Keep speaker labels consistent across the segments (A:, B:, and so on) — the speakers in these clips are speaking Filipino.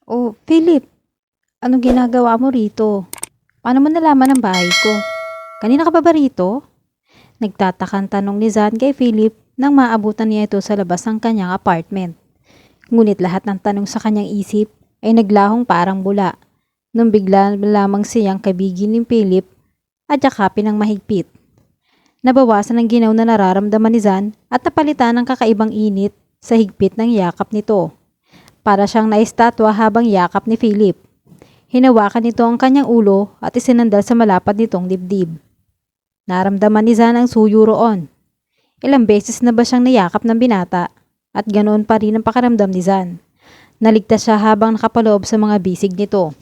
A: Oh, Philip, anong ginagawa mo rito? Paano mo nalaman ang bahay ko? Kanina ka ba rito? Nagtatakang tanong ni Zan kay Philip nang maabutan niya ito sa labas ng kanyang apartment. Ngunit lahat ng tanong sa kanyang isip ay naglahong parang bula nung bigla lamang siyang kabigin ni Philip at yakapin ng mahigpit. Nabawasan ang ginaw na nararamdaman ni Zan at napalitan ng kakaibang init sa higpit ng yakap nito. Para siyang naistatwa habang yakap ni Philip. Hinawakan nito ang kanyang ulo at isinandal sa malapad nitong dibdib. Naramdaman ni Zan ang suyo roon. Ilang beses na ba siyang niyakap ng binata at ganoon pa rin ang pakiramdam ni Zan. Naligtas siya habang nakapaloob sa mga bisig nito.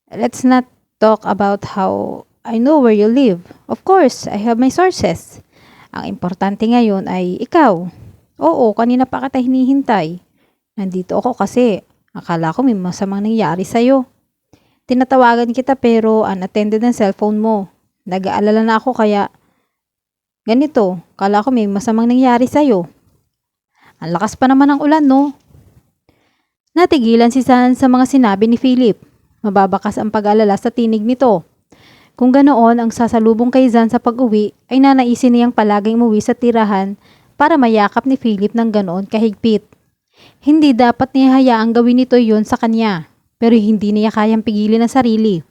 A: Let's not talk about how I know where you live. Of course, I have my sources. Ang importante ngayon ay ikaw. Oo, kanina pa kita hinihintay. Nandito ako kasi akala ko may masamang nangyari sa'yo. Tinatawagan kita pero unattended ang cellphone mo. Nag-aalala na ako kaya ganito, akala ko may masamang nangyari sa'yo. Ang lakas pa naman ng ulan, no? Natigilan si San sa mga sinabi ni Philip. Mababakas ang pag-alala sa tinig nito. Kung ganoon ang sasalubong kay Zan sa pag-uwi ay nanaisin niyang palaging umuwi sa tirahan para mayakap ni Philip ng ganoon kahigpit. Hindi dapat niya hayaang gawin ito yon sa kanya, pero hindi niya kayang pigilin ang sarili.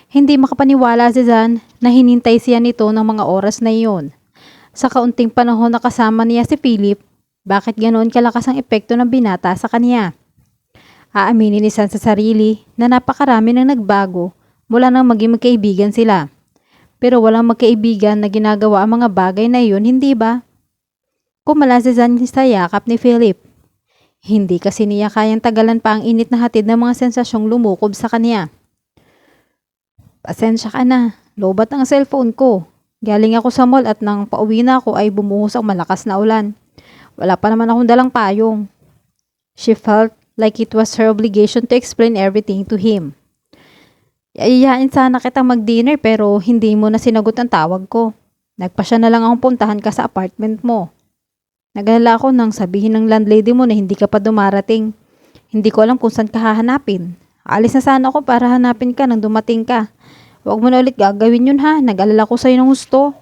A: Hindi makapaniwala si Zan na hinintay siya nito ng mga oras na iyon. Sa kaunting panahon na kasama niya si Philip, bakit ganoon kalakas ang epekto ng binata sa kanya? Aaminin ni Zan sa sarili na napakarami nang nagbago mula nang maging magkaibigan sila. Pero walang magkaibigan na ginagawa ang mga bagay na iyon, hindi ba? Kumala si Zan sa yakap ni Philip. Hindi kasi niya kayang tagalan pa ang init na hatid ng mga sensasyong lumukob sa kanya. Pasensya ka na, lobat ang cellphone ko. Galing ako sa mall at nang pauwi na ako ay bumuhos ang malakas na ulan. Wala pa naman akong dalang payong. She felt like it was her obligation to explain everything to him. Yayayain sana kitang mag-dinner pero hindi mo na sinagot ang tawag ko. Nagpasya na lang akong puntahan ka sa apartment mo. Nag-alala ako nang sabihin ng landlady mo na hindi ka pa dumarating. Hindi ko alam kung saan ka hahanapin. Alis na sana ako para hanapin ka nang dumating ka. Huwag mo na ulit gagawin yun ha. Nag-alala ko sa'yo ng husto.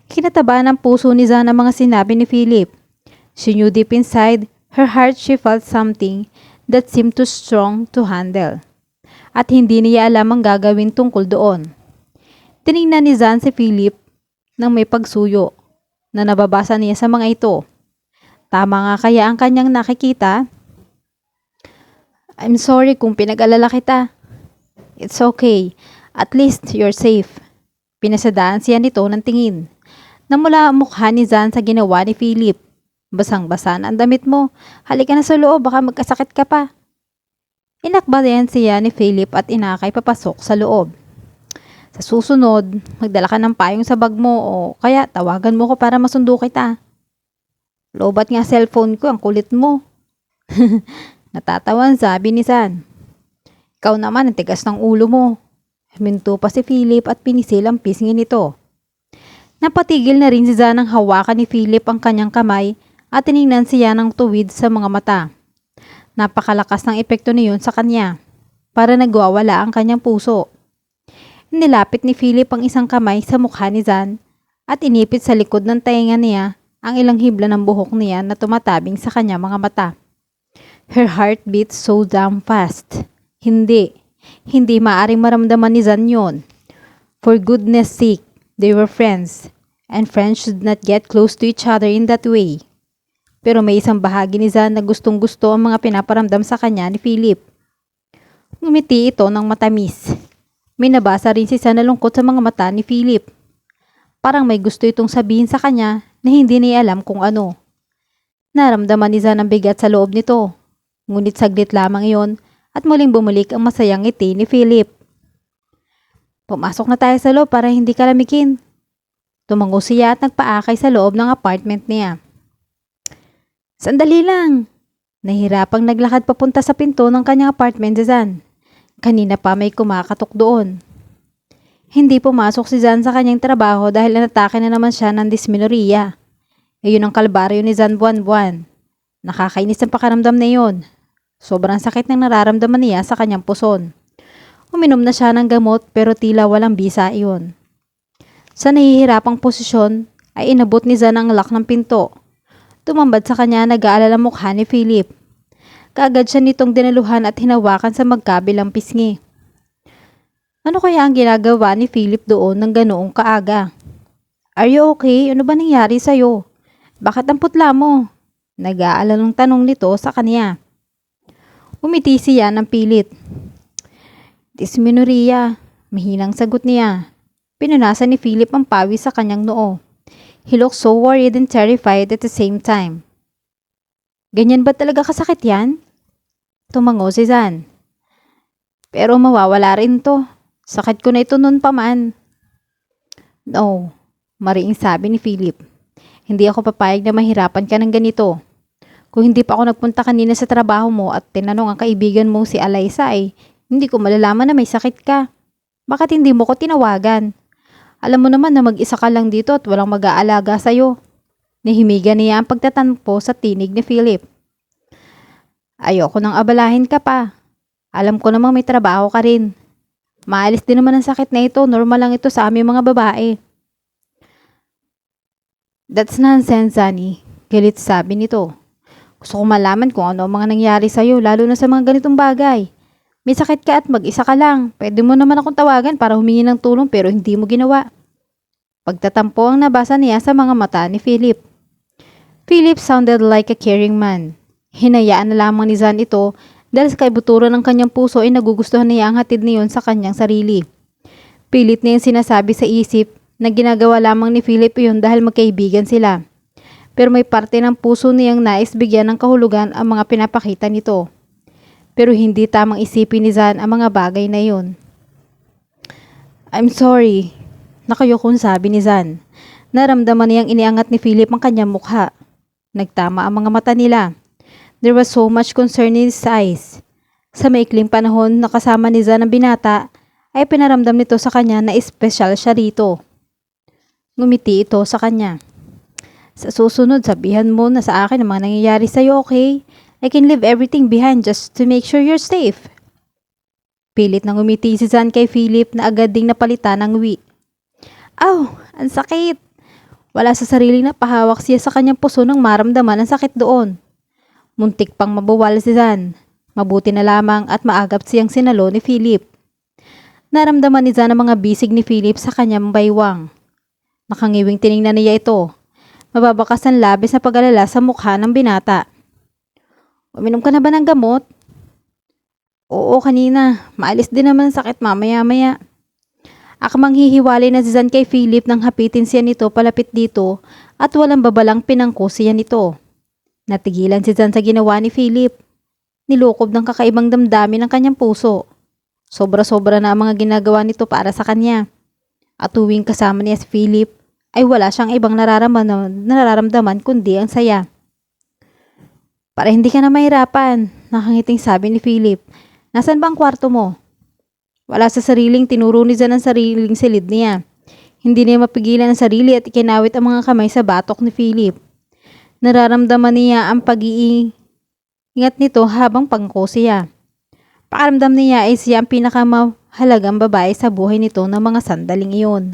A: Kinataba ng puso ni Zan ang mga sinabi ni Philip. She knew deep inside her heart she felt something that seemed too strong to handle. At hindi niya alam ang gagawin tungkol doon. Tinignan ni Zan si Philip nang may pagsuyo na nababasa niya sa mga ito. Tama nga kaya ang kanyang nakikita? I'm sorry kung pinag-alala kita. It's okay. At least you're safe. Pinasadaan siya nito ng tingin. Namula ang mukha ni Zan sa ginawa ni Philip. Basang-basa na ang damit mo. Halika na sa loob, baka magkasakit ka pa. Inakbalayan siya ni Philip at inakay papasok sa loob. Sa susunod, magdala ka ng payong sa bag mo o kaya tawagan mo ko para masundo kita. Lobat nga cellphone ko, ang kulit mo. Natatawan sabi ni San. Ikaw naman ang tigas ng ulo mo. Huminto pa si Philip at pinisil ang pisngi nito. Napatigil na rin si Zan nang hawakan ni Philip ang kanyang kamay at tiningnan siya ng tuwid sa mga mata. Napakalakas ng epekto niyon sa kanya. Para nagwawala ang kanyang puso. Nilapit ni Philip ang isang kamay sa mukha ni Zan at inipit sa likod ng tainga niya ang ilang hibla ng buhok niya na tumatabing sa kanya mga mata. Her heart beat so damn fast. Hindi maaring maramdaman ni Zan yun. For goodness sake, they were friends and friends should not get close to each other in that way. Pero may isang bahagi ni Zan na gustong-gusto ang mga pinaparamdam sa kanya ni Philip. Ngumiti ito ng matamis. May nabasa rin si Zan na lungkot sa mga mata ni Philip. Parang may gusto itong sabihin sa kanya na hindi niya alam kung ano. Naramdaman ni Zan ang bigat sa loob nito. Ngunit saglit lamang iyon at muling bumalik ang masayang ngiti ni Philip. Pumasok na tayo sa loob para hindi ka lamikin. Tumango siya at nagpaakay sa loob ng apartment niya. Sandali lang. Nahirapang naglakad papunta sa pinto ng kanyang apartment si Zan. Kanina pa may kumakatok doon. Hindi pumasok si Zan sa kanyang trabaho dahil natake na naman siya ng dysmenorrhea. Iyon ang kalbaryo ni Zan buwan-buwan. Nakakainis ang pakaramdam na iyon. Sobrang sakit ng nararamdaman niya sa kanyang puson. Uminom na siya ng gamot pero tila walang bisa iyon. Sa nahihirapang posisyon ay inabot ni Zan ang lock ng pinto. Tumambad sa kanya nag-aalala mukha ni Philip. Kaagad siya nitong dinaluhan at hinawakan sa magkabilang pisngi. Ano kaya ang ginagawa ni Philip doon ng ganoong kaaga? Are you okay? Ano ba nangyari sa'yo? Bakit ang putla mo? Nag-aalalang tanong nito sa kanya. Umiti siya ng pilit. Dysmenorrhea, mahinang sagot niya. Pinunasan ni Philip ang pawis sa kanyang noo. He looked so worried and terrified at the same time. Ganyan ba talaga kasakit yan? Tumango si Zan. Pero mawawala rin to. Sakit ko na ito noon pa man. No, mariing sabi ni Philip. Hindi ako papayag na mahirapan ka ng ganito. Kung hindi pa ako nagpunta kanina sa trabaho mo at tinanong ang kaibigan mo si Alaysa ay hindi ko malalaman na may sakit ka. Bakit hindi mo ko tinawagan? Alam mo naman na mag-isa ka lang dito at walang mag-aalaga sa'yo. Nahimigan niya ang pagtatampo sa tinig ni Philip. Ayoko nang abalahin ka pa. Alam ko namang may trabaho ka rin. Maalis din naman ang sakit na ito. Normal lang ito sa aming mga babae. That's nonsense, Zanny. Galit sabi nito. Gusto ko malaman kung ano ang mga nangyari sa'yo, lalo na sa mga ganitong bagay. May sakit ka at mag-isa ka lang. Pwede mo naman akong tawagan para humingi ng tulong pero hindi mo ginawa. Pagtatampo ang nabasa niya sa mga mata ni Philip. Philip sounded like a caring man. Hinayaan na lamang ni Zan ito dahil sa kaibuturan ng kanyang puso ay nagugustuhan niya ang hatid niyon sa kanyang sarili. Pilit niya yung sinasabi sa isip na ginagawa lamang ni Philip iyon dahil magkaibigan sila. Pero may parte ng puso niyang nais bigyan ng kahulugan ang mga pinapakita nito. Pero hindi tamang isipin ni Zan ang mga bagay na iyon. I'm sorry, nakayokong sabi ni Zan. Naramdaman niyang iniangat ni Philip ang kanyang mukha. Nagtama ang mga mata nila. There was so much concern in his eyes. Sa maikling panahon na kasama ni Zan ang binata, ay pinaramdam nito sa kanya na espesyal siya rito. Ngumiti ito sa kanya. Sa susunod, sabihan mo na sa akin ang mga nangyayari sa'yo, okay? I can leave everything behind just to make sure you're safe. Pilit nang ngumiti si Zan kay Philip na agad ding napalitan ng wi. Aw, ang sakit! Wala sa sariling napahawak siya sa kanyang puso nang maramdaman ang sakit doon. Muntik pang mabawal si Zan. Mabuti na lamang at maagap siyang sinalo ni Philip. Naramdaman ni Zan ang mga bisig ni Philip sa kanyang baywang. Nakangiwing tiningnan niya ito. Mababakas ang labis na pag-alala sa mukha ng binata. Uminom ka na ba ng gamot? Oo, kanina. Maalis din naman ang sakit mamaya-maya. Akmang hihiwalay na si Zan kay Philip nang hapitin siya nito palapit dito at walang babalang pinangko siya nito. Natigilan si Zan sa ginawa ni Philip. Nilukob ng kakaibang damdamin ng kanyang puso. Sobra-sobra na ang mga ginagawa nito para sa kanya. At tuwing kasama niya si Philip, ay wala siyang ibang nararamdaman kundi ang saya. Para hindi ka na mahirapan, nakangiting sabi ni Philip. Nasaan ba ang kwarto mo? Wala sa sariling tinuro ni Zan ang sariling silid niya. Hindi niya mapigilan ang sarili at ikinawit ang mga kamay sa batok ni Philip. Nararamdaman niya ang pag-iingat nito habang pangko siya. Pakaramdam niya ay siya ang pinakamahalagang babae sa buhay nito ng mga sandaling iyon.